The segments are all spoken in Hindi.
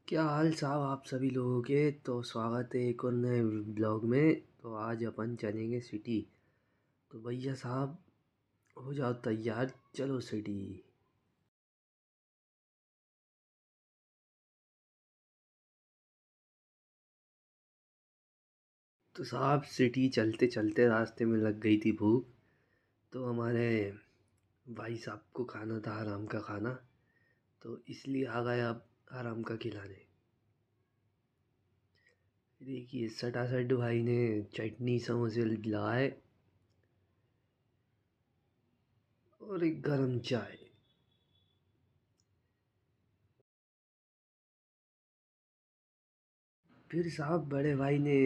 क्या हाल साहब आप सभी लोगों के। तो स्वागत है एक और नए ब्लॉग में। तो आज अपन चलेंगे सिटी। तो भैया साहब हो जाओ तैयार, चलो सिटी। तो साहब सिटी चलते चलते रास्ते में लग गई थी भूख। तो हमारे भाई साहब को खाना था आराम का खाना। तो इसलिए आ गए अब आराम का खिलाने। देखिए सटासट भाई ने चटनी समोसे लाए और एक गरम चाय। फिर साहब बड़े भाई ने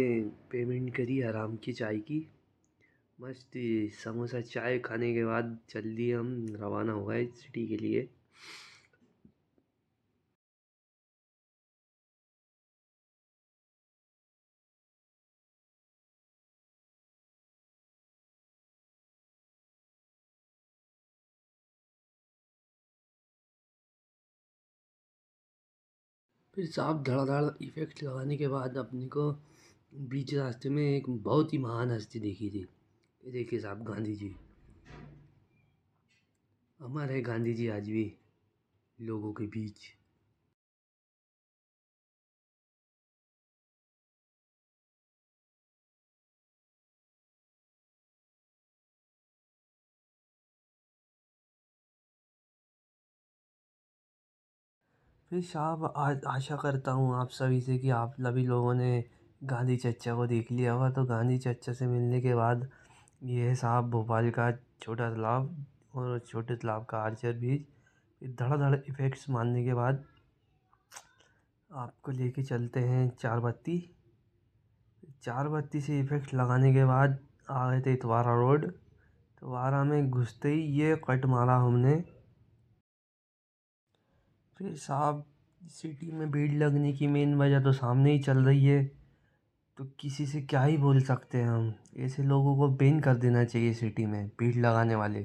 पेमेंट करी आराम की चाय की। मस्त ही समोसा चाय खाने के बाद जल्दी हम रवाना हो गए सिटी के लिए। फिर साहब धड़ाधड़ इफ़ेक्ट लगाने के बाद अपने को बीच रास्ते में एक बहुत ही महान हस्ती देखी थी। ये देखिए साहब गांधी जी। हमारे गांधी जी आज भी लोगों के बीच। फिर साहब आशा करता हूँ आप सभी से कि आप सभी लोगों ने गांधी चचा को देख लिया होगा। तो गांधी चचा से मिलने के बाद ये है साहब भोपाल का छोटा तालाब और छोटे तालाब का आर्चर बीच। फिर धड़ाधड़ इफ़ेक्ट्स मारने के बाद आपको लेके चलते हैं चार बत्ती। चार बत्ती से इफ़ेक्ट लगाने के बाद आ गए थे इतवारा रोड। इतवारा में घुसते ही ये कट मारा हमने। फिर साहब सिटी में भीड़ लगने की मेन वजह तो सामने ही चल रही है। तो किसी से क्या ही बोल सकते हैं हम। ऐसे लोगों को बैन कर देना चाहिए सिटी में भीड़ लगाने वाले।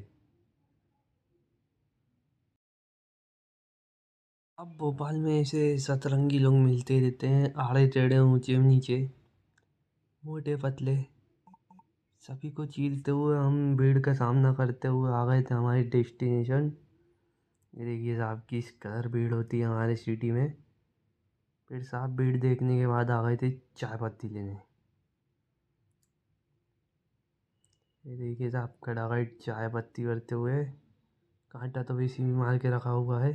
अब भोपाल में ऐसे सतरंगी लोग मिलते रहते हैं, आड़े टेढ़े ऊंचे नीचे मोटे पतले। सभी को चीरते हुए हम भीड़ का सामना करते हुए आ गए थे हमारी डेस्टिनेशन। ये देखिए साहब किस कदर भीड़ होती है हमारे सिटी में। फिर साहब भीड़ देखने के बाद आ गए थे चाय पत्ती लेने। ये देखिए साहब खड़ाखड़ चाय पत्ती करते हुए। कांटा तो वैसे भी मार के रखा हुआ है।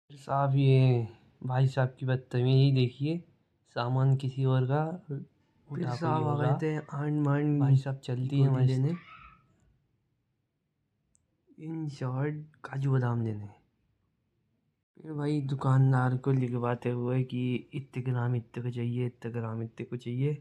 फिर साहब ये भाई साहब की बदतमीजी देखिए, सामान किसी और का फिर उठा कोई साहब आ और गए रहा। थे आंड भाई मांड साहब की चलती है गोली मस्त। लेने, इन शॉर्ट काजू बादाम लेने। फिर भाई दुकानदार को लिखवाते हुए कि इतने ग्राम इतने को चाहिए, इतने ग्राम इतने को चाहिए।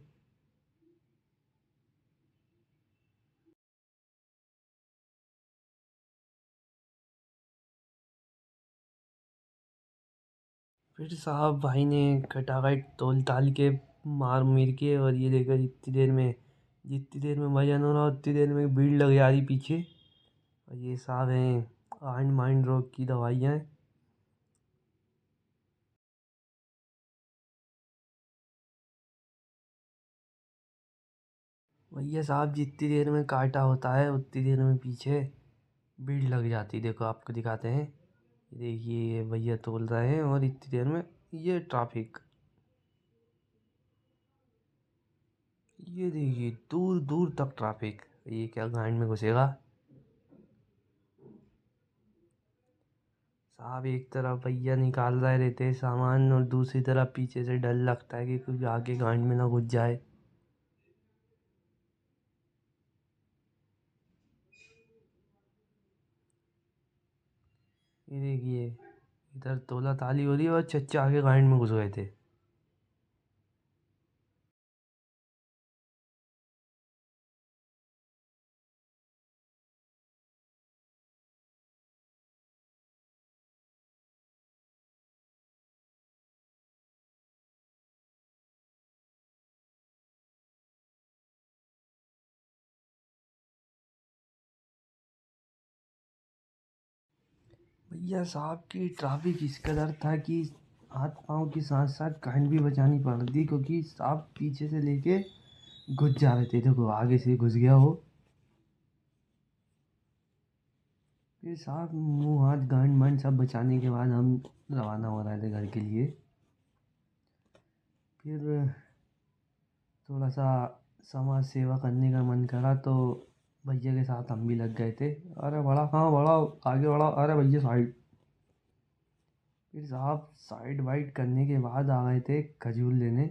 फिर साहब भाई ने खटाखट तोल ताल के मार मीर के, और ये देखकर जितनी देर में वजन हो रहा उतनी देर में भीड़ लग जा रही पीछे। और ये साहब हैं आंड माइंड रोग की दवाइयाँ। भैया साहब जितनी देर में काटा होता है उतनी देर में पीछे भीड़ लग जाती। देखो आपको दिखाते हैं, ये देखिए ये भैया तोल रहे हैं और इतनी देर में ये ट्रैफिक। ये देखिए दूर दूर तक ट्रैफिक। ये क्या गांड में घुसेगा साहब। एक तरफ भैया निकाल रहे रहते हैं सामान और दूसरी तरफ पीछे से डर लगता है कि कुछ आगे गांड में ना घुस जाए। ये देखिए इधर तोला ताली हो रही है और चच्चा आगे गांड में घुस गए थे। भैया साहब की ट्रैफिक इस कदर था कि हाथ पाँव के साथ साथ कान भी बचानी पड़ रही थी, क्योंकि साहब पीछे से लेके घुस जा रहे थे। देखो आगे से घुस गया हो, फिर साहब मुँह हाथ गांड वांड सब बचाने के बाद हम रवाना हो रहे थे घर के लिए। फिर थोड़ा सा समाज सेवा करने का मन करा तो भैया के साथ हम भी लग गए थे। अरे बड़ा कहाँ बड़ा, आगे बढ़ा, अरे भैया साइड। फिर साहब साइड वाइड करने के बाद आ गए थे खजूर लेने।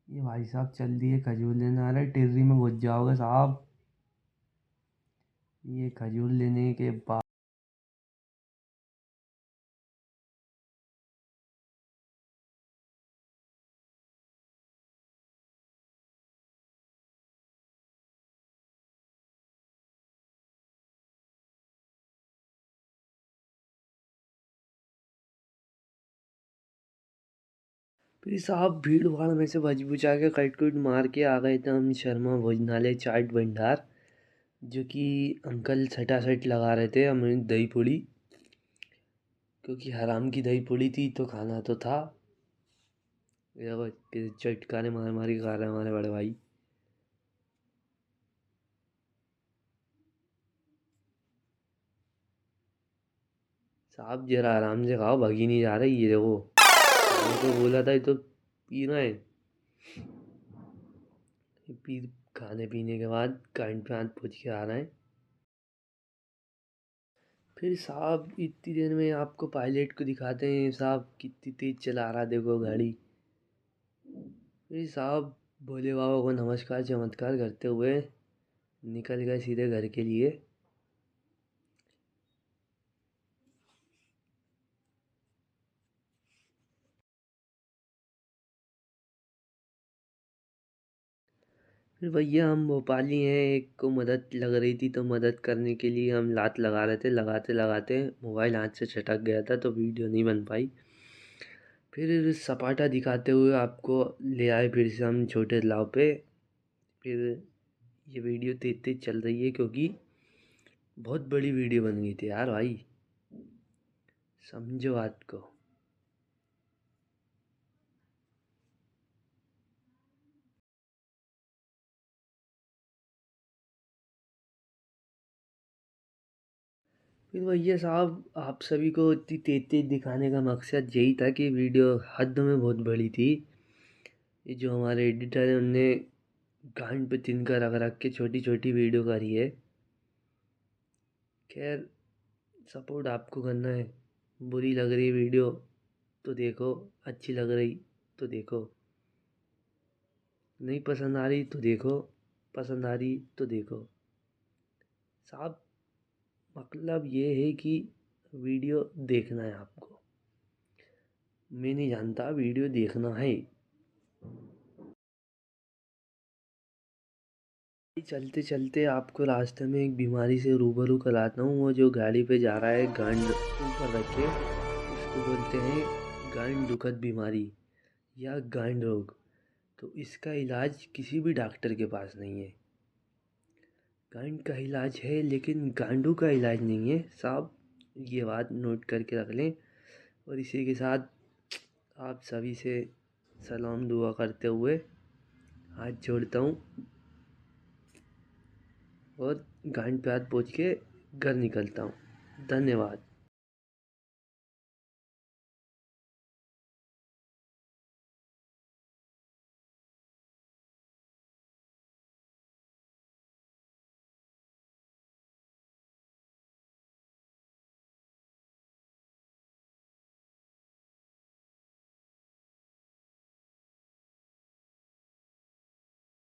ये भाई साहब चल दिए खजूर लेने, अरे टिर्री में घुस जाओगे साहब। ये खजूर लेने के बाद फिर साहब भीड़ भाड़ में से बच बुचा के कट कुट मार के आ गए थे हम शर्मा भोजनालय चाट भंडार, जो कि अंकल सटासट लगा रहे थे हमें दही पूड़ी, क्योंकि हराम की दही पूड़ी थी तो खाना तो था। ये देखो कैसे चटकारे मार मार के खा रहे हैं हमारे बड़े भाई। साहब जरा आराम से खाओ, भगी नहीं जा रही। ये देखो मैंने तो बोला था ये तो पी रहे हैं। पी खाने पीने के बाद कान पे हाथ पोंछ के आ रहे हैं। फिर साहब इतनी देर में आपको पायलट को दिखाते हैं साहब कितनी तेज चला रहा, देखो गाड़ी। फिर साहब भोले बाबा को नमस्कार चमत्कार करते हुए निकल गए सीधे घर के लिए। फिर भैया हम भोपाली हैं, एक को मदद लग रही थी तो मदद करने के लिए हम लात लगा रहे थे। लगाते लगाते मोबाइल हाथ से छटक गया था तो वीडियो नहीं बन पाई। फिर सपाटा दिखाते हुए आपको ले आए फिर से हम छोटे तालाब पे। फिर ये वीडियो तेज तेज चल रही है क्योंकि बहुत बड़ी वीडियो बन गई थी यार भाई, समझो बात को। फिर भैया साहब आप सभी को इतनी तेज तेज दिखाने का मकसद यही था कि वीडियो हद में बहुत बड़ी थी। ये जो हमारे एडिटर हैं उनने गांड पे तिनका रख रख के छोटी छोटी वीडियो करी है। खैर सपोर्ट आपको करना है। बुरी लग रही वीडियो तो देखो, अच्छी लग रही तो देखो, नहीं पसंद आ रही तो देखो, पसंद आ रही तो देखो। साहब मतलब ये है कि वीडियो देखना है आपको, मैं नहीं जानता, वीडियो देखना है। चलते चलते आपको रास्ते में एक बीमारी से रूबरू कराता हूँ। वो जो गाड़ी पे जा रहा है गांड ऊपर रखे, उसको बोलते हैं गांड दुखद बीमारी या गांड रोग। तो इसका इलाज किसी भी डॉक्टर के पास नहीं है। गांड का इलाज है लेकिन गांडू का इलाज नहीं है साहब, ये बात नोट करके रख लें। और इसी के साथ आप सभी से सलाम दुआ करते हुए हाथ जोड़ता हूँ और गांड पे हाथ पोंछ के घर निकलता हूँ। धन्यवाद।